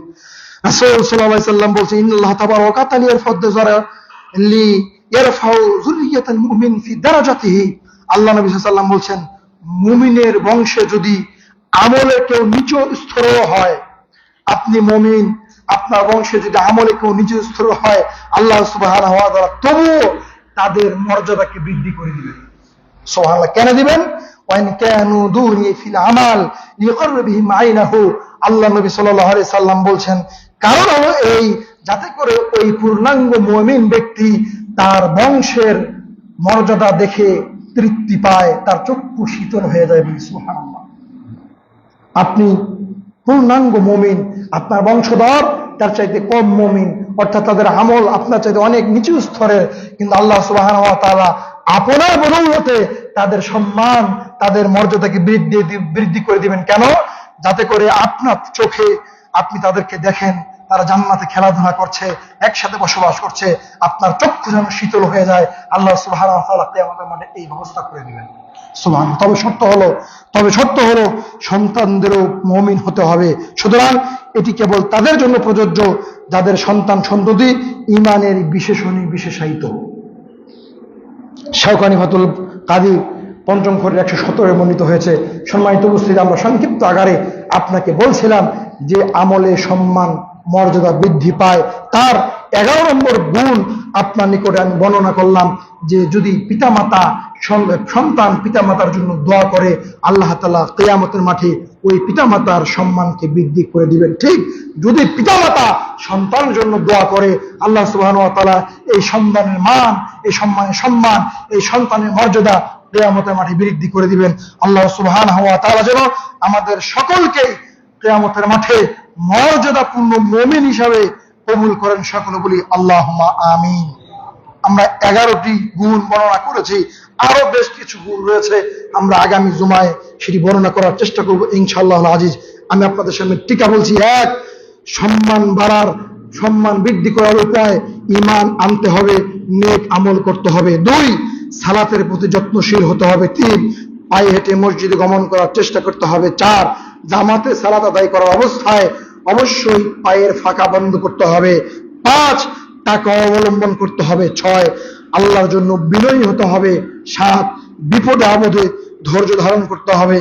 রাসূল সাল্লাল্লাহু আলাইহি সাল্লাম বলেছেন, ইন্নাল্লাহ তাবারাকা ওয়া তাআলা ইয়ারফাউ যুররিয়াতাল মুমিন ফি দারাজাতিহি। আল্লাহ নবী সাল্লাল্লাহু আলাইহি সাল্লাম বলেছেন, মুমিনের বংশে যদি আমলে কেউ নিচু স্তর হয়, আপনি মুমিন, আপনার বংশে যদি আমলে কেউ নিচু স্তর হয়, আল্লাহ সুবহানাহু ওয়া তাআলা তবুও তাদের মর্যাদাকে বৃদ্ধি করে দিবেন। সুবহানাল্লাহ। কেন দিবেন? ওয়াইন কানু দুনি ফিল আমাল লিয়করবিহিম আইনাহু। আল্লাহ নবী সাল্লাল্লাহু আলাইহি সাল্লাম বলছেন, কারণ হলো এই, যাতে করে ওই পূর্ণাঙ্গ মুমিন ব্যক্তি তার বংশের মর্যাদা দেখে তৃপ্তি পায়, তার চক্ষু শীতল হয়ে যায়। সুবহানাল্লাহ। আপনি পূর্ণাঙ্গ মুমিন, আপনার বংশধর তার চাইতে কম মুমিন, অর্থাৎ তাদের আমল আপনার চাইতে অনেক নিচু স্তরের, কিন্তু আল্লাহ সুবহানাহু ওয়া তাআলা আপনার বদৌলতে তাদের সম্মান, তাদের মর্যাদাকে বৃদ্ধি করে দিবেন। কেন? যাতে করে আপনার চোখে আপনি তাদেরকে দেখেন তারা জান্নাতে খেলাধুলা করছে, একসাথে বসবাস করছে, আপনার চক্ষু যেন শীতল হয়ে যায়। আল্লাহ সুবহানাহু ওয়া তাআলা কিয়ামতের মাঠে এই ব্যবস্থা করে দিবেন। সুবহানাল্লাহ। তবে শর্ত হলো সন্তানদেরও মুমিন হতে হবে। সুতরাং এটি কেবল তাদের জন্য প্রযোজ্য যাদের সন্তান সন্ততি ঈমানের বিশেষণে বিশেষায়িত। শাওকানী ফাতুল কাদির পঞ্চম খণ্ডের 117 বর্ণিত হয়েছে। সম্মানিত উপস্থিতি, আমরা সংক্ষিপ্ত আকারে আপনাকে বলছিলাম যে আমলে সম্মান মর্যাদা বৃদ্ধি পায়, তার 11 নম্বর গুণ আপনার নিকটে আমি বর্ণনা করলাম যে যদি সন্তান পিতামাতার জন্য দোয়া করে, আল্লাহ তাআলা কিয়ামতের মাঠে ওই পিতামাতার সম্মানকে বৃদ্ধি করে দিবেন। ঠিক যদি পিতামাতা সন্তানের জন্য দোয়া করে, আল্লাহ সুবহানাহু ওয়া তাআলা এই সন্তানের মান, এই সম্মান, এই সন্তানের মর্যাদা কিয়ামতের মাঠে বৃদ্ধি করে দিবেন। আল্লাহ সুবহানাহু ওয়া তাআলা যেন আমাদের সকলকে কিয়ামতের মাঠে মর্যাদাপূর্ণ মুমিন হিসাবে কবুল করেন। সকলে বলি আল্লাহুম্মা আমিন। আমরা 11টি গুণ বর্ণনা করেছি, আরো বেশ কিছু গুণ রয়েছে, আমরা আগামী জুমায় সেটি বর্ণনা করার চেষ্টা করব ইনশাআল্লাহ আজিজ। আমি আপনাদের সামনে টিকা বলছি। 1, সম্মান বৃদ্ধি করার উপায় ঈমান আনতে হবে, নেক আমল করতে হবে। 2, সালাতের প্রতি যত্নশীল হতে হবে। 3, পায়ে হেঁটে মসজিদে গমন করার চেষ্টা করতে হবে। 4, জামাতে সালাত আদায় করার অবস্থায় অবশ্যই পায়ের ফাঁকা বন্ধ করতে হবে। 5, তাকওয়া অবলম্বন করতে হবে। 6, আল্লাহর জন্য বিনয়ী হতে হবে। 7, বিপদে আপদে ধৈর্য ধারণ করতে হবে।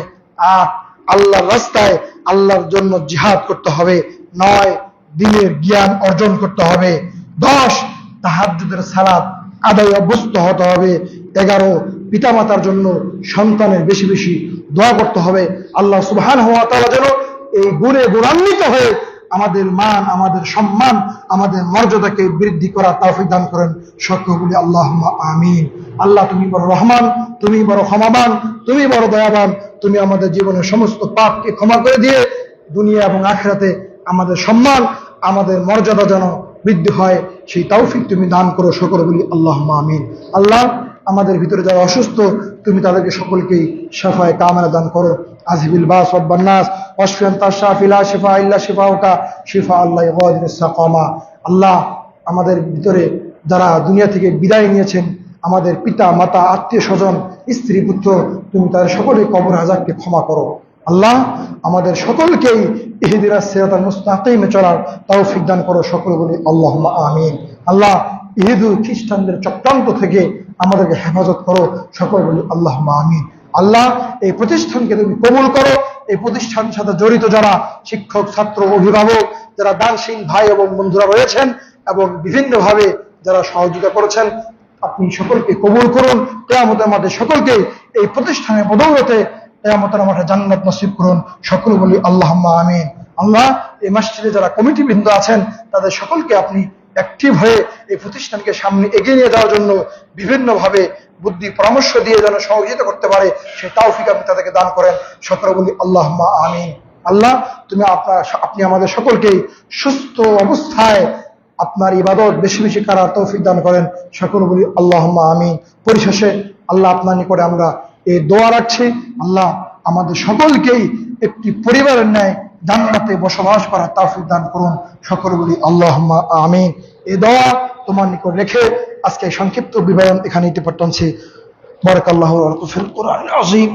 8, আল্লাহর রাস্তায় আল্লাহর জন্য জিহাদ করতে হবে। 9, দ্বীনের জ্ঞান অর্জন করতে হবে। 10, তাহাজ্জুদের সালাত আদায় অভ্যস্ত হতে হবে। 11 পিতামাতার জন্য সন্তানের বেশি বেশি দোয়া করতে হবে। আল্লাহ সুবহানাহু ওয়া তাআলা যেন এই গুণে গুণান্বিত হয়ে আমাদের মান, আমাদের সম্মান, আমাদের মর্যাদাকে বৃদ্ধি করার তৌফিক দান করেন। সকলে বলি আল্লাহুম্মা আমিন। আল্লাহ, তুমি বড় রহমান, তুমি বড় ক্ষমাবান, তুমি বড় দয়াবান। তুমি আমাদের জীবনের সমস্ত পাপকে ক্ষমা করে দিয়ে দুনিয়া এবং আখিরাতে আমাদের সম্মান, আমাদের মর্যাদা যেন বৃদ্ধি হয়, সেই তৌফিক তুমি দান করো। সকলে বলি আল্লাহুম্মা আমিন। আল্লাহ, আমাদের ভিতরে যারা অসুস্থ, তুমি তাদেরকে সকলকেই শাফায়ে কামেলা দান করো। আযহিবিল বাস ওয়ান নাস ওয়াশফি আনতা শাফি লা শিফা ইল্লা শিফাউকা শিফা আল্লাহ ইগাদিরুস সাকামা। আল্লাহ, আমাদের ভিতরে যারা দুনিয়া থেকে বিদায় নিয়েছেন, আমাদের পিতা মাতা, আত্মীয় স্বজন, স্ত্রী পুত্র, তুমি তাদের সকলের কবর হাজারকে ক্ষমা করো। আল্লাহ, আমাদের সকলকেই ইহদিনাস সিরাতাল মুস্তাকিমে চলার তৌফিক দান করো। সকলে বলি আল্লাহুম্মা আমিন। আল্লাহ, ইহুদি খ্রিস্টানদের চক্রান্ত থেকে আমাদেরকে হেফাজত করো। সকলে বলি আল্লাহুম্মা আমিন। আল্লাহ, এই প্রতিষ্ঠানকে তুমি কবুল করো। এই প্রতিষ্ঠানের সাথে জড়িত যারা শিক্ষক, ছাত্র, অভিভাবক, যারা দানশীল ভাই এবং বন্ধুরা রয়েছেন এবং বিভিন্নভাবে যারা সহযোগিতা করেছেন, আপনি সকলকে কবুল করুন। কিয়ামতের মাঠে সকলকে এই প্রতিষ্ঠানের বদৌলতে কিয়ামতের মাঠে জান্নাত নসিব করুন। সকলে বলি আল্লাহুম্মা আমিন। আল্লাহ, এই মসজিদে যারা কমিটি বৃন্দ আছেন, তাদের সকলকে আপনি অ্যাক্টিভ হয়ে এই প্রতিষ্ঠানকে সামনে এগিয়ে নিয়ে যাওয়ার জন্য বিভিন্নভাবে বুদ্ধি পরামর্শ দিয়ে যেন সহযোগিতা করতে পারে, সেই তৌফিক আপনি তাদেরকে দান করেন। সকলে বলি আল্লাহুম্মা আমিন। আল্লাহ, আপনি আমাদের সকলকেই সুস্থ অবস্থায় আপনার ইবাদত বেশি বেশি করার তৌফিক দান করেন। সকলে বলি আল্লাহুম্মা আমিন। পরিশেষে আল্লাহ, আপনার নিকটে আমরা এই দোয়া রাখছি, আল্লাহ আমাদের সকলকেই একটি পরিবারের ন্যায় জান্নাতে বসবাস করার তৌফিক দান করুন। সকলে বলি আল্লাহুম্মা আমিন। এই দোয়া তোমার নিকট রেখে আজকে সংক্ষিপ্ত বিবরণ এখানে ইতি পড়ছি। বারাকাল্লাহু লাকুম ফিল কুরআনিল আযীম।